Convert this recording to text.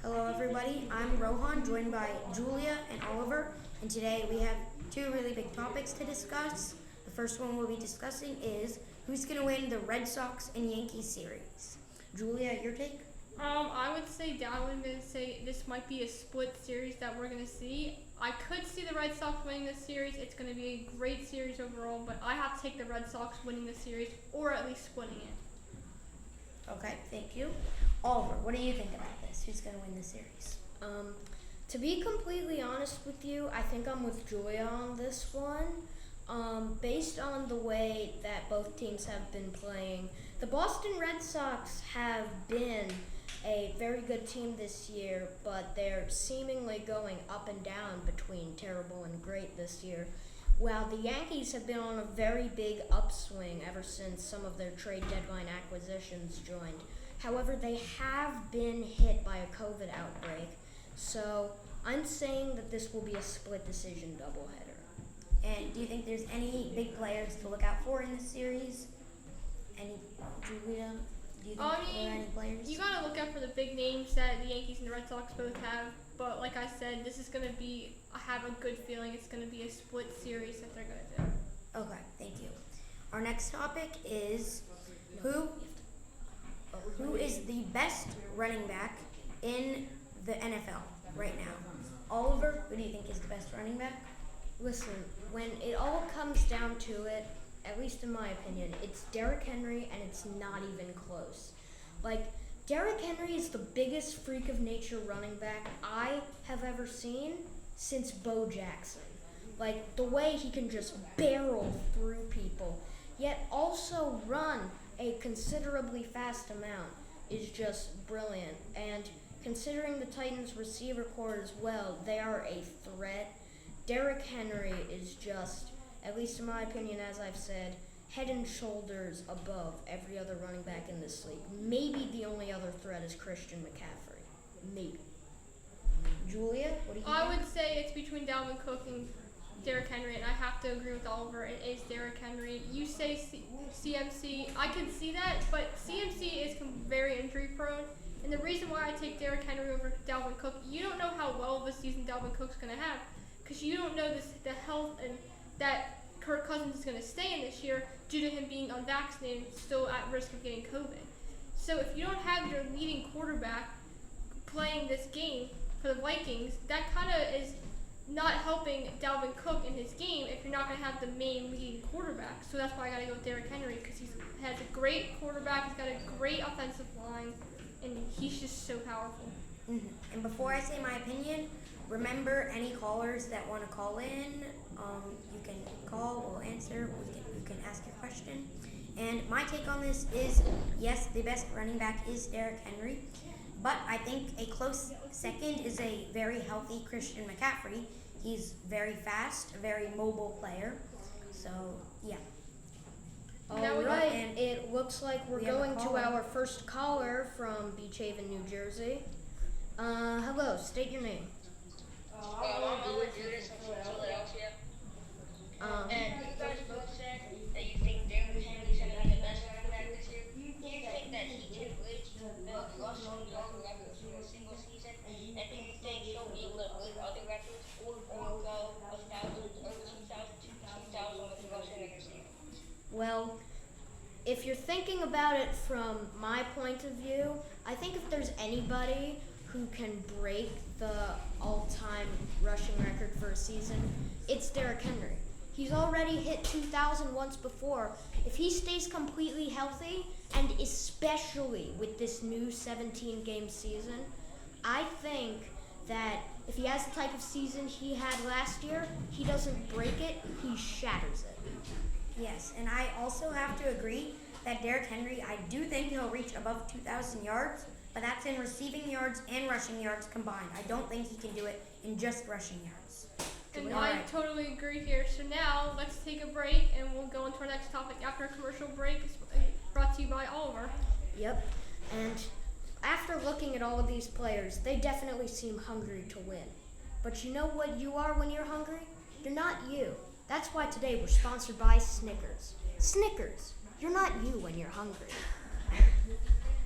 Hello everybody, I'm Rohan, joined by Julia and Oliver, and today we have two really big topics to discuss. The first one we'll be discussing is who's going to win the Red Sox and Yankees series. Julia, your take? I would say Dalvin going to say this might be a split series that we're going to see. I could see the Red Sox winning this series. It's going to be a great series overall, but I have to take the Red Sox winning the series or at least splitting it. Okay, thank you. Oliver, what do you think about this? Who's going to win the series? To be completely honest with you, I think I'm with Julia on this one. Based on the way that both teams have been playing, the Boston Red Sox have been a very good team this year, but they're seemingly going up and down between terrible and great this year, while the Yankees have been on a very big upswing ever since some of their trade deadline acquisitions joined. However, they have been hit by a COVID outbreak, so I'm saying that this will be a split decision doubleheader. And do you think there's any big players to look out for in this series? Julia, do you think there are any players? You got to look out for the big names that the Yankees and the Red Sox both have, but like I said, this is going to be, I have a good feeling it's going to be a split series that they're going to do. Okay, thank you. Our next topic is who is the best running back in the NFL right now? Oliver, who do you think is the best running back? Listen, when it all comes down to it, at least in my opinion, it's Derrick Henry, and it's not even close. Derrick Henry is the biggest freak of nature running back I have ever seen since Bo Jackson. The way he can just barrel through people, yet also run a considerably fast amount is just brilliant. And considering the Titans receiver corps as well, they are a threat. Derrick Henry is just, at least in my opinion, as I've said, head and shoulders above every other running back in this league. Maybe the only other threat is Christian McCaffrey. Maybe. Julia, what do you think? I would say it's between Dalvin Cook and Derrick Henry, and I have to agree with Oliver. It is Derrick Henry. You say CMC. I can see that, but CMC is very injury prone. And the reason why I take Derrick Henry over Dalvin Cook, you don't know how well of a season Dalvin Cook's going to have, because you don't know the health and that Kirk Cousins is going to stay in this year due to him being unvaccinated, still at risk of getting COVID. So if you don't have your leading quarterback playing this game for the Vikings, that kind of is not helping Dalvin Cook in his game if you're not going to have the main leading quarterback. So that's why I got to go with Derrick Henry, because he has a great quarterback, he's got a great offensive line, and he's just so powerful. Mm-hmm. And before I say my opinion, remember, any callers that want to call in, you can call, we'll answer, you can ask your question. And my take on this is, yes, the best running back is Derrick Henry, but I think a close second is a very healthy Christian McCaffrey. He's very fast, a very mobile player. So, yeah. All right, and it looks like we're going to our first caller from Beach Haven, New Jersey. Hello, state your name. I'm Oliver Judas from Philadelphia. And you guys both said that you think Derrick Henry's going to be the best running back this year. Do you think that he can bridge the Russell Young record from a single season? And do you think he'll be able to break other records or go 1,000 or 2,000 with rushing and receiving? Well, if you're thinking about it from my point of view, I think if there's anybody who can break the all-time rushing record for a season, it's Derrick Henry. He's already hit 2,000 once before. If he stays completely healthy, and especially with this new 17-game season, I think that if he has the type of season he had last year, he doesn't break it, he shatters it. Yes, and I also have to agree that Derrick Henry, I do think he'll reach above 2,000 yards, but that's in receiving yards and rushing yards combined. I don't think he can do it in just rushing yards. And I totally agree here. So now let's take a break, and we'll go into our next topic after a commercial break. It's brought to you by Oliver. Yep, and after looking at all of these players, they definitely seem hungry to win. But you know what you are when you're hungry? You're not you. That's why today we're sponsored by Snickers. Snickers, you're not you when you're hungry.